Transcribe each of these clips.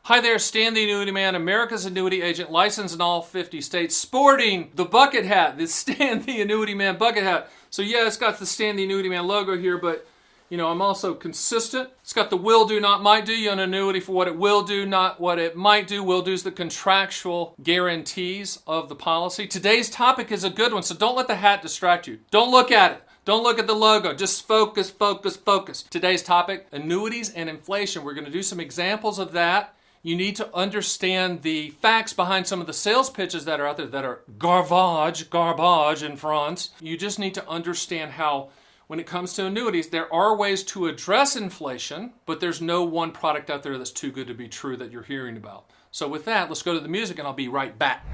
Hi there, Stan the Annuity Man, America's annuity agent, licensed in all 50 states, sporting the bucket hat, the Stan the Annuity Man bucket hat. So yeah, it's got the Stan the Annuity Man logo here, but you know, I'm also consistent. It's got the will do, not might do. You own an annuity for what it will do, not what it might do. Will do is the contractual guarantees of the policy. Today's topic is a good one, so don't let the hat distract you. Don't look at it. Don't look at the logo. Just focus, focus, focus. Today's topic, annuities and inflation. We're going to do some examples of that. You need to understand the facts behind some of the sales pitches that are out there that are garbage in front. You just need to understand how, when it comes to annuities, there are ways to address inflation, but there's no one product out there that's too good to be true that you're hearing about. So with that, let's go to the music and I'll be right back.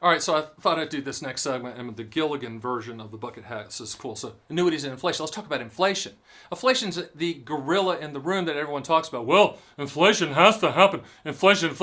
All right, so I thought I'd do this next segment and the Gilligan version of the bucket hat. This is cool. So annuities and inflation. Let's talk about inflation. Inflation's the gorilla in the room that everyone talks about. Well, inflation has to happen. Inflation.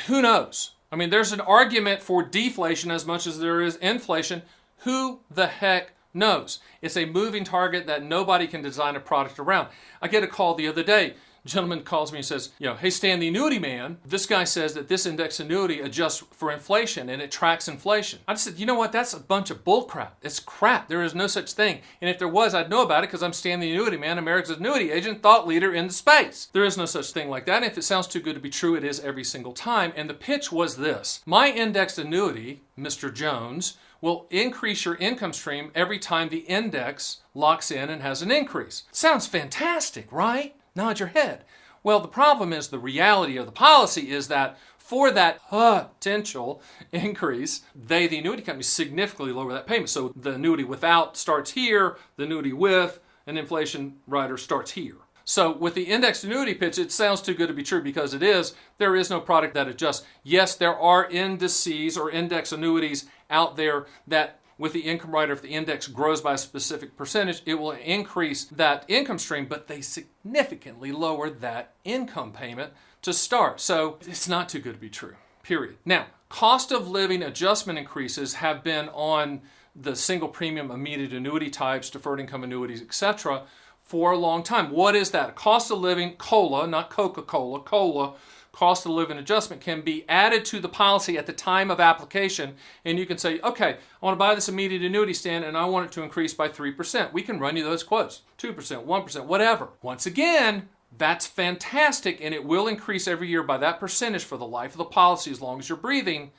Who knows? I mean, there's an argument for deflation as much as there is inflation. Who the heck knows? It's a moving target that nobody can design a product around. I get a call the other day. A gentleman calls me and says, hey, Stan the Annuity Man, this guy says that this index annuity adjusts for inflation and it tracks inflation. I just said, you know what? That's a bunch of bull crap. It's crap. There is no such thing. And if there was, I'd know about it because I'm Stan the Annuity Man, America's annuity agent, thought leader in the space. There is no such thing like that. And if it sounds too good to be true, it is every single time. And the pitch was this. My indexed annuity, Mr. Jones, will increase your income stream every time the index locks in and has an increase. Sounds fantastic, right? Nod your head. Well, the problem is the reality of the policy is that for that potential increase, the annuity company, significantly lower that payment. So the annuity without starts here, the annuity with an inflation rider starts here. So with the indexed annuity pitch, it sounds too good to be true because it is. There is no product that adjusts. Yes, there are indices or index annuities out there that with the income rider, if the index grows by a specific percentage, it will increase that income stream, but they significantly lower that income payment to start. So it's not too good to be true, period. Now, cost of living adjustment increases have been on the single premium immediate annuity types, deferred income annuities, etc., for a long time. What is that? Cost of living, COLA, not Coca-Cola, COLA, cost of living adjustment can be added to the policy at the time of application, and you can say, okay, I want to buy this immediate annuity, Stan, and I want it to increase by 3%. We can run you those quotes, 2%, 1%, whatever. Once again, that's fantastic, and it will increase every year by that percentage for the life of the policy as long as you're breathing,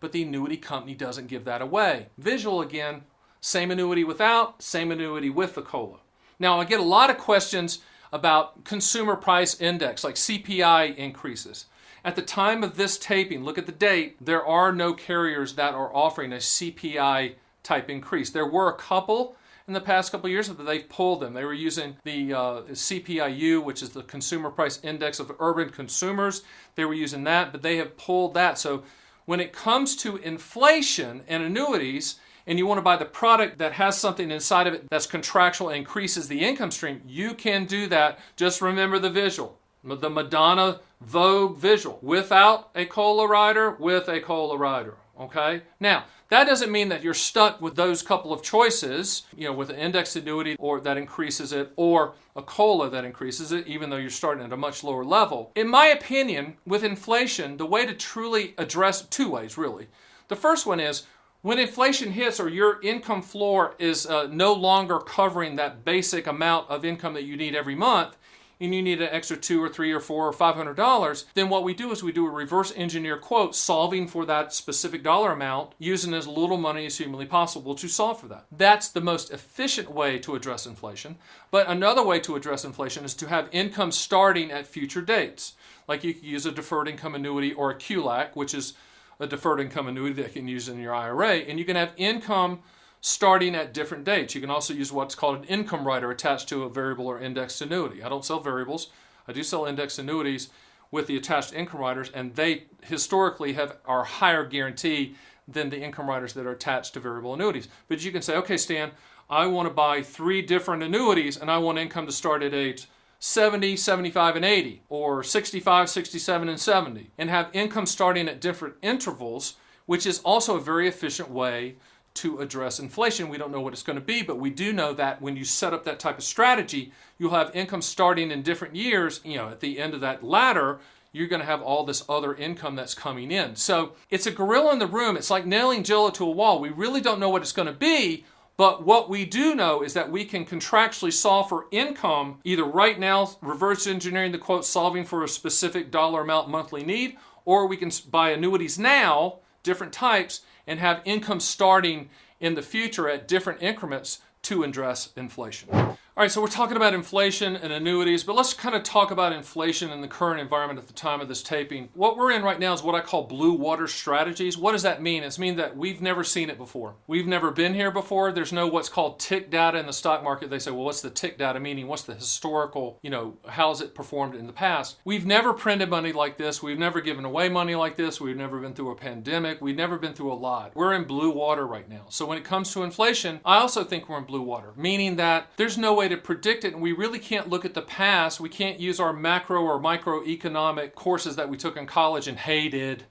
but the annuity company doesn't give that away. Visual again, same annuity without, same annuity with the COLA. Now, I get a lot of questions about consumer price index, like CPI increases. At the time of this taping, look at the date, there are no carriers that are offering a CPI type increase. There were a couple in the past couple of years, but they've pulled them. They were using the CPIU, which is the Consumer Price Index of Urban Consumers. They were using that, but they have pulled that. So when it comes to inflation and annuities, and you want to buy the product that has something inside of it that's contractual and increases the income stream, you can do that. Just remember the visual, the Madonna Vogue visual, without a COLA rider, with a COLA rider, okay? Now, that doesn't mean that you're stuck with those couple of choices, with an indexed annuity or that increases it, or a COLA that increases it, even though you're starting at a much lower level. In my opinion, with inflation, the way to truly address, two ways really. The first one is, when inflation hits or your income floor is no longer covering that basic amount of income that you need every month, and you need an extra $2 or $3 or $4 or $500, then what we do is we do a reverse engineer quote solving for that specific dollar amount using as little money as humanly possible to solve for that. That's the most efficient way to address inflation. But another way to address inflation is to have income starting at future dates. Like you could use a deferred income annuity or a QLAC, which is a deferred income annuity that you can use in your IRA, and you can have income starting at different dates. You can also use what's called an income rider attached to a variable or indexed annuity. I don't sell variables. I do sell indexed annuities with the attached income riders, and they historically are higher guarantee than the income riders that are attached to variable annuities. But you can say, okay, Stan, I want to buy 3 different annuities, and I want income to start at age 70, 75, and 80, or 65, 67, and 70, and have income starting at different intervals, which is also a very efficient way to address inflation. We don't know what it's going to be, but we do know that when you set up that type of strategy, you'll have income starting in different years. At the end of that ladder, you're going to have all this other income that's coming in. So it's a gorilla in the room. It's like nailing Jell-O to a wall. We really don't know what it's going to be, but what we do know is that we can contractually solve for income either right now, reverse engineering the quote, solving for a specific dollar amount monthly need, or we can buy annuities now, different types, and have income starting in the future at different increments to address inflation. All right, so we're talking about inflation and annuities, but let's kind of talk about inflation in the current environment at the time of this taping. What we're in right now is what I call blue water strategies. What does that mean? It means that we've never seen it before. We've never been here before. There's no what's called tick data in the stock market. They say, well, what's the tick data meaning? What's the historical, how's it performed in the past? We've never printed money like this. We've never given away money like this. We've never been through a pandemic. We've never been through a lot. We're in blue water right now. So when it comes to inflation, I also think we're in blue water, meaning that there's no way to predict it, and we really can't look at the past. We can't use our macro or microeconomic courses that we took in college and hated,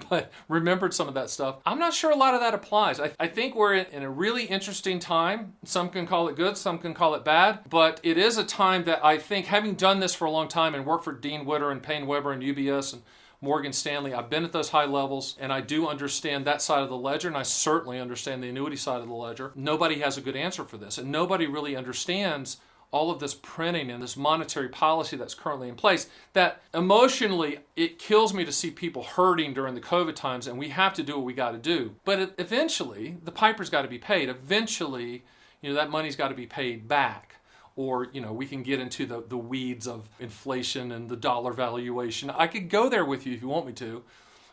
but remembered some of that stuff. I'm not sure a lot of that applies. I think we're in a really interesting time. Some can call it good, some can call it bad, but it is a time that I think, having done this for a long time and worked for Dean Witter and Payne Weber and UBS and Morgan Stanley, I've been at those high levels, and I do understand that side of the ledger, and I certainly understand the annuity side of the ledger. Nobody has a good answer for this, and nobody really understands all of this printing and this monetary policy that's currently in place, that emotionally it kills me to see people hurting during the COVID times, and we have to do what we got to do. But eventually, the piper's got to be paid. Eventually, that money's got to be paid back. Or, we can get into the weeds of inflation and the dollar valuation. I could go there with you if you want me to.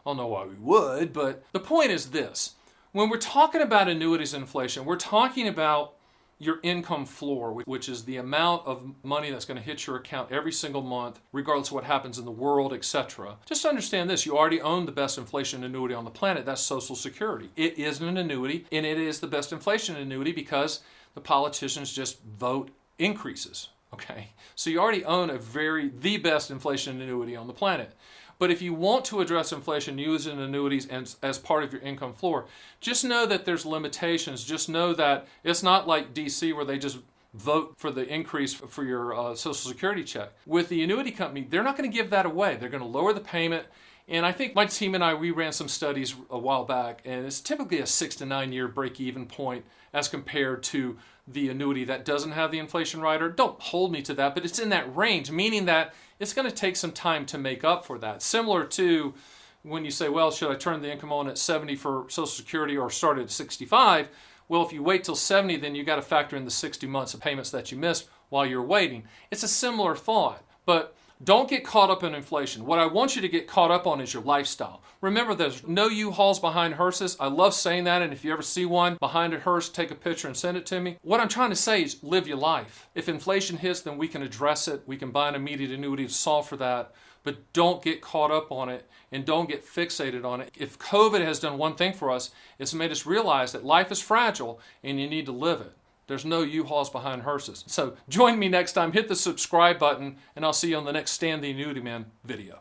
I don't know why we would, but the point is this. When we're talking about annuities and inflation, we're talking about your income floor, which is the amount of money that's going to hit your account every single month, regardless of what happens in the world, etc. Just understand this, you already own the best inflation annuity on the planet. That's Social Security. It is an annuity, and it is the best inflation annuity because the politicians just vote increases. Okay, so you already own the best inflation annuity on the planet. But if you want to address inflation using annuities as part of your income floor, just know that there's limitations. Just know that it's not like DC where they just vote for the increase for your Social Security check. With the annuity company, they're not going to give that away. They're going to lower the payment. And I think my team and I, we ran some studies a while back, and it's typically a 6 to 9 year break-even point as compared to the annuity that doesn't have the inflation rider. Don't hold me to that, but it's in that range, meaning that it's going to take some time to make up for that. Similar to when you say, well, should I turn the income on at 70 for Social Security or start at 65? Well, if you wait till 70, then you got to factor in the 60 months of payments that you missed while you're waiting. It's a similar thought, but don't get caught up in inflation. What I want you to get caught up on is your lifestyle. Remember, there's no U-Hauls behind hearses. I love saying that, and if you ever see one behind a hearse, take a picture and send it to me. What I'm trying to say is live your life. If inflation hits, then we can address it. We can buy an immediate annuity to solve for that, but don't get caught up on it and don't get fixated on it. If COVID has done one thing for us, it's made us realize that life is fragile and you need to live it. There's no U-Hauls behind hearses. So join me next time. Hit the subscribe button, and I'll see you on the next Stan the Annuity Man video.